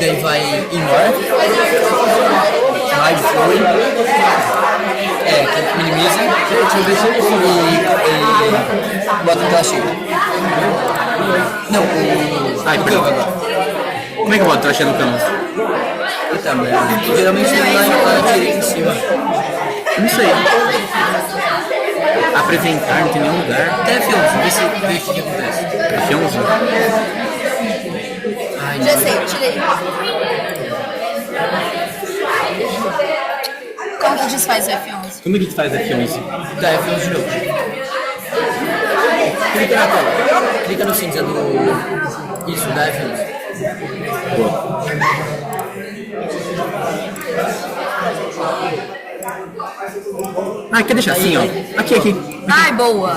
daí vai embora, vai, flui, que minimiza e bota no cheio. Não, o câmbio agora. Como é que eu boto traxa no câmbio? Então, geralmente lá na direita em cima. Não sei. Apresentar, não tem nenhum lugar. Até F11, vê o que acontece. F11? Ai, Já sei, tirei. Como que desfaz o F11? Como é que faz F11? dá F11 de novo. Clica na tela. Clica no cinza do... Isso, dá F11. Boa. Ah, quer deixar assim, ó? Aqui. Ai, boa.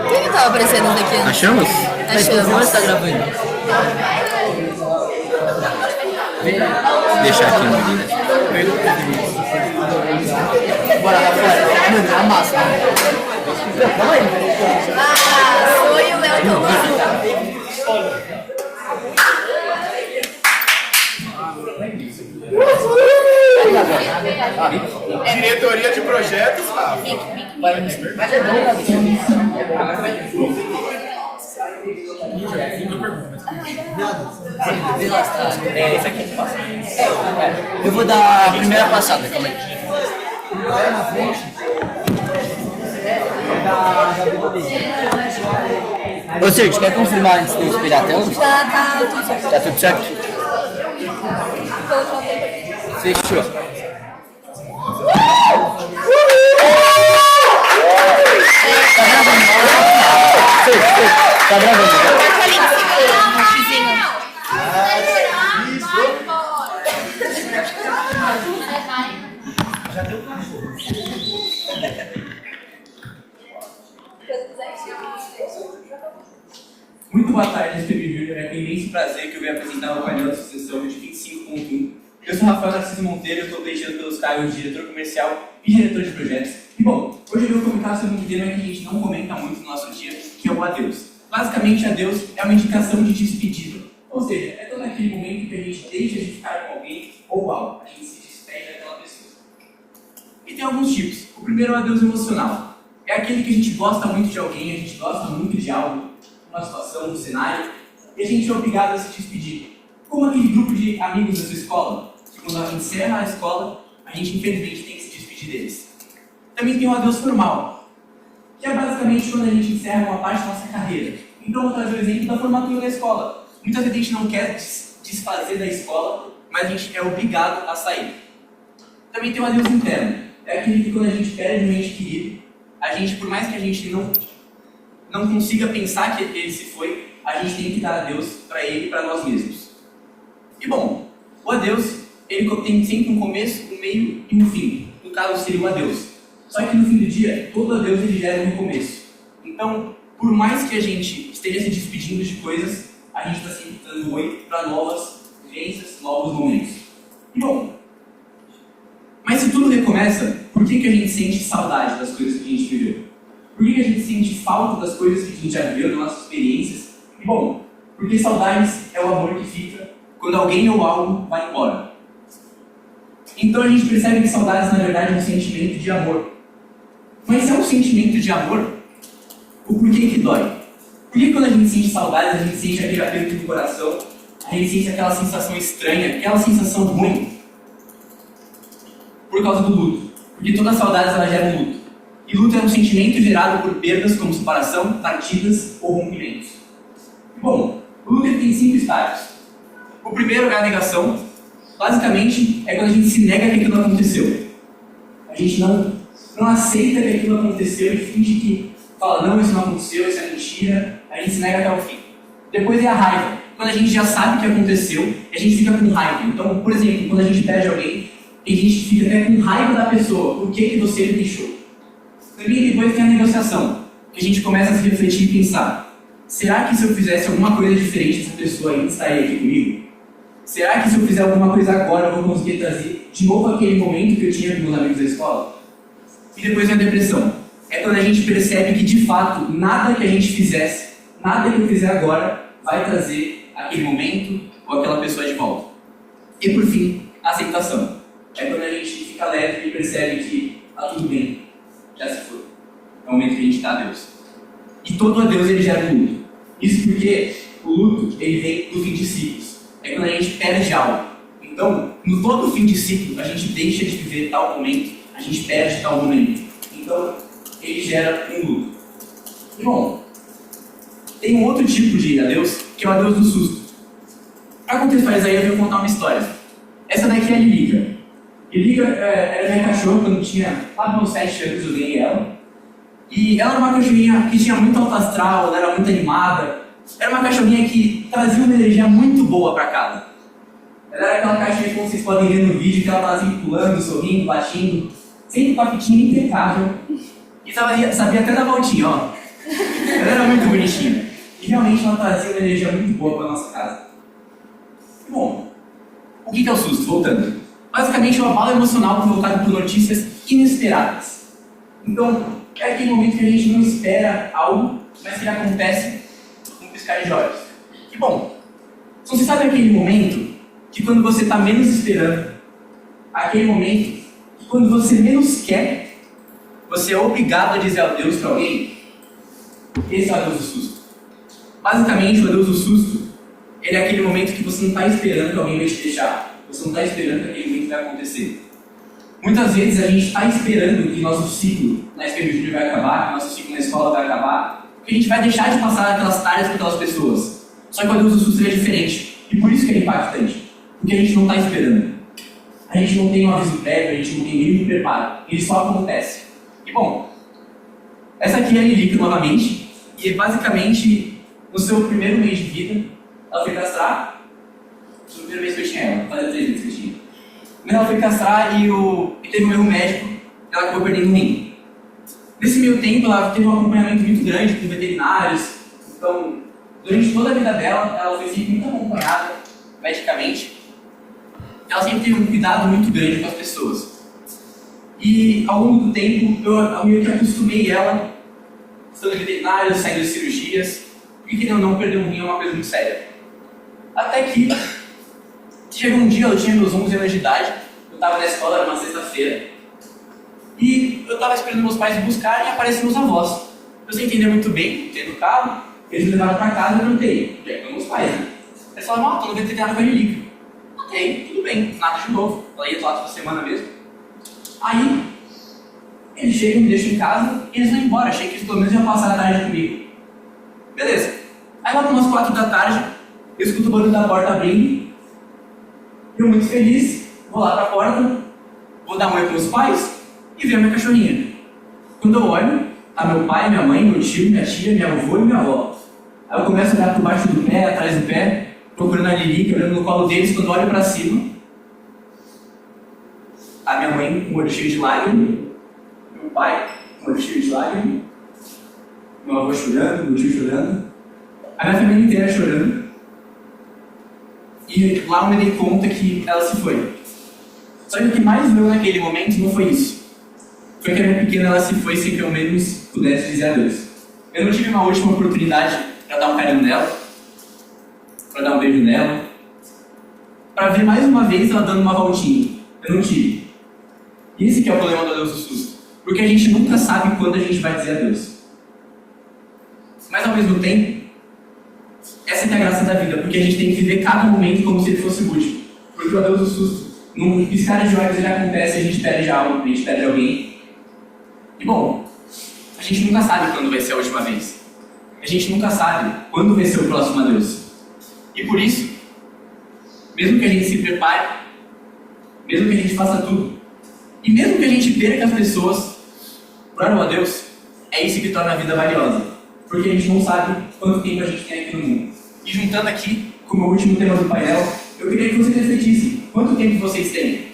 O que tava aparecendo daqui? Achamos? Mas como você tá gravando? Deixar aqui no vídeo. Bora, Rafael. Mano, a massa. Foi o Léo Thomas. Diretoria de projetos, Rafa. Mas é bom, Esse aqui. eu vou dar a primeira passada, calma aí. Ô Sérgio, quer confirmar antes de eu esperar a tela? Tá tudo certo. Tá tudo certo? Fechou. Tá gravando. Marca ali em cima, no xizinho. Muito boa tarde, Esteve Júnior. É com imenso prazer que eu venho apresentar o painel de sucessão de 25.1. Eu sou Rafael Narciso Monteiro, eu estou pleiteando pelos cargos de diretor comercial e diretor de projetos. E bom, hoje eu vou comentar sobre um tema que a gente não comenta muito no nosso dia, que é o adeus. Basicamente, adeus é uma indicação de despedida. Ou seja, é todo aquele momento que a gente deixa de ficar com alguém ou algo. A gente se despede daquela pessoa. E tem alguns tipos. O primeiro é o adeus emocional. É aquele que a gente gosta muito de alguém, a gente gosta muito de algo, uma situação, um cenário, e a gente é obrigado a se despedir. Como aquele grupo de amigos da sua escola, que quando a gente encerra a escola, a gente infelizmente tem que se despedir deles. Também tem o adeus formal, que é basicamente quando a gente encerra uma parte da nossa carreira. Então, vou trazer o exemplo da formatura da escola. Muitas vezes a gente não quer desfazer da escola, mas a gente é obrigado a sair. Também tem o adeus interno. É aquele que quando a gente perde um ente querido, a gente, por mais que a gente não consiga pensar que ele se foi, a gente tem que dar adeus para ele e para nós mesmos. E bom, o adeus, ele tem sempre um começo, um meio e um fim. No caso, seria o adeus. Só que no fim do dia, todo adeus ele gera um começo. Então, por mais que a gente esteja se despedindo de coisas, a gente está sempre dando oi para novas vivências, novos momentos. E bom, mas se tudo recomeça, por que a gente sente saudade das coisas que a gente viveu? Por que a gente sente falta das coisas que a gente já viveu, das nossas experiências? E bom, porque saudades é o amor que fica quando alguém ou algo vai embora. Então a gente percebe que saudades na verdade é um sentimento de amor. Mas se é um sentimento de amor, o porquê que dói? Por que quando a gente sente saudades, a gente sente aquele aperto do coração, a gente sente aquela sensação estranha, aquela sensação ruim? Por causa do luto. Porque toda saudade ela gera um luto. E luto é um sentimento gerado por perdas como separação, partidas ou rompimentos. Bom, o luto tem 5 estágios. O primeiro é a negação. Basicamente, é quando a gente se nega que aquilo aconteceu. A gente não aceita que aquilo aconteceu e finge que fala, não, isso não aconteceu, isso é mentira. A gente se nega até o fim. Depois é a raiva. Quando a gente já sabe o que aconteceu, a gente fica com raiva. Então, por exemplo, quando a gente perde alguém, a gente fica até com raiva da pessoa. Por que você me deixou? Também depois tem a negociação, que a gente começa a se refletir e pensar, será que se eu fizesse alguma coisa diferente, essa pessoa ainda estaria aqui comigo? Será que se eu fizer alguma coisa agora, eu vou conseguir trazer de novo aquele momento que eu tinha com meus amigos da escola? E depois vem a depressão. É quando a gente percebe que, de fato, nada que a gente fizesse, nada que eu fizer agora, vai trazer aquele momento ou aquela pessoa de volta. E por fim, a aceitação. É quando a gente fica leve e percebe que tá tudo bem, já se foi. É o momento que a gente dá a Deus. E todo adeus ele gera um luto. Isso porque o luto ele vem do fim de ciclos. É quando a gente perde algo. Então, no todo fim de ciclo, a gente deixa de viver tal momento, a gente perde tal momento. Então, ele gera um luto. E bom, tem um outro tipo de adeus, que é o adeus do susto. Para contextualizar aí, eu vou contar uma história. Essa daqui é a Lilica. Lilica era minha cachorra quando tinha lá nos 7 anos, eu ganhei ela. E ela era uma cachorrinha que tinha muito alto astral, ela era muito animada. Era uma cachorrinha que trazia uma energia muito boa para casa. Ela era aquela cachorrinha que vocês podem ver no vídeo, que ela estava assim pulando, sorrindo, latindo, sempre com a fitinha impecável. E sabia até dar voltinha, ó. Ela era muito bonitinha. E realmente ela trazia uma energia muito boa para nossa casa. Bom, o que é o susto? Voltando. Basicamente é um abalo emocional provocado por notícias inesperadas. Então, é aquele momento que a gente não espera algo, mas que acontece com um piscar de olhos. E bom, você sabe aquele momento que quando você está menos esperando, aquele momento que quando você menos quer, você é obrigado a dizer adeus para alguém? Esse é o adeus do susto. Basicamente, o adeus do susto, ele é aquele momento que você não está esperando que alguém vai te deixar. Você não está esperando que aquele momento vai acontecer. Muitas vezes a gente está esperando que nosso ciclo na SPM Júnior vai acabar, que nosso ciclo na escola vai acabar, que a gente vai deixar de passar aquelas tardes com aquelas pessoas. Só que o adeus do susto é diferente. E por isso que é impactante. Porque a gente não está esperando. A gente não tem um aviso prévio, a gente não tem nenhum preparo. Ele só acontece. E bom, essa aqui é a Lilica novamente. E basicamente, no seu primeiro mês de vida, ela foi castrar. No primeiro mês que eu tinha ela, fazia 3 meses que eu tinha. Ela foi castrar e teve um erro médico, ela acabou perdendo um rim. Nesse meio tempo, ela teve um acompanhamento muito grande com veterinários. Então, durante toda a vida dela, ela foi sempre muito acompanhada medicamente. Ela sempre teve um cuidado muito grande com as pessoas. E ao longo do tempo, eu meio que acostumei ela, estando em veterinários, saindo de cirurgias, porque querendo ou não, perder um rim é uma coisa muito séria. Até que chegou um dia, eu tinha meus 11 anos de idade, eu estava na escola, era uma sexta-feira, e eu estava esperando meus pais me buscarem e apareceram meus avós. Eu sem entender muito bem, entrei no carro, eles me levaram para casa e eu perguntei, onde é que estão meus pais, né? Eles falaram, estou no veterinário com a Lilica. Ok, tudo bem, nada de novo, ela ia lá toda semana mesmo. Aí, eles chegam, me deixam em casa e eles vão embora, achei que eles pelo menos iam passar a tarde comigo. Beleza. Aí lá umas 4 da tarde, eu escuto o barulho da porta abrindo. Eu muito feliz, vou lá pra porta, vou dar um oi pros meus pais e ver a minha cachorrinha. Quando eu olho, tá meu pai, minha mãe, meu tio, minha tia, minha avó e minha avó. Aí eu começo a olhar por baixo do pé, atrás do pé, procurando a Lilica, olhando no colo deles. Quando eu olho pra cima, a minha mãe com o olho cheio de lágrimas, meu pai com o olho cheio de lágrimas, meu avô chorando, meu tio chorando, a minha família inteira chorando. E lá eu me dei conta que ela se foi. Só que o que mais doeu naquele momento não foi isso. Foi que a minha pequena ela se foi sem que eu menos pudesse dizer adeus. Eu não tive uma última oportunidade para dar um carinho nela, para dar um beijo nela, para ver mais uma vez ela dando uma voltinha. Eu não tive. E esse que é o problema do adeus do susto. Porque a gente nunca sabe quando a gente vai dizer adeus. Mas ao mesmo tempo, essa é a graça da vida, porque a gente tem que viver cada momento como se ele fosse o último. Porque o adeus do susto, num piscar de olhos ele acontece, a gente perde algo, a gente perde alguém. E bom, a gente nunca sabe quando vai ser a última vez. A gente nunca sabe quando vai ser o próximo adeus. E por isso, mesmo que a gente se prepare, mesmo que a gente faça tudo, e mesmo que a gente perca as pessoas para o adeus, é isso que torna a vida valiosa. Porque a gente não sabe quanto tempo a gente tem aqui no mundo. E juntando aqui com o meu último tema do painel, eu queria que vocês refletissem quanto tempo vocês têm.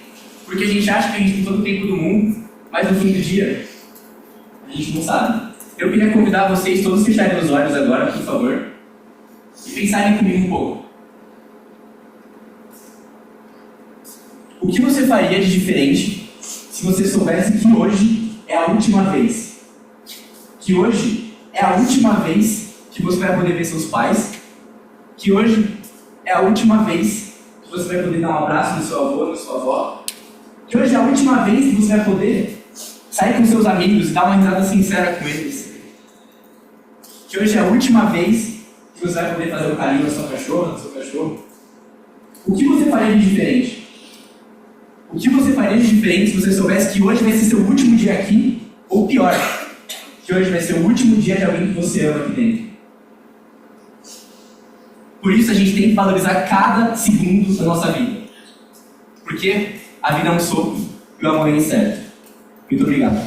Porque a gente acha que a gente tem todo o tempo do mundo, mas no fim do dia, a gente não sabe. Eu queria convidar vocês todos a fecharem os olhos agora, por favor, e pensarem comigo um pouco. O que você faria de diferente se você soubesse que hoje é a última vez? Que hoje é a última vez que você vai poder ver seus pais? Que hoje é a última vez que você vai poder dar um abraço no seu avô, na sua avó. Que hoje é a última vez que você vai poder sair com seus amigos e dar uma risada sincera com eles. Que hoje é a última vez que você vai poder fazer um carinho na sua cachorra, no seu cachorro. O que você faria de diferente? O que você faria de diferente se você soubesse que hoje vai ser seu último dia aqui? Ou pior, que hoje vai ser o último dia de alguém que você ama aqui dentro? Por isso a gente tem que valorizar cada segundo da nossa vida. Porque a vida é um sopro e o amor é incerto. Muito obrigado.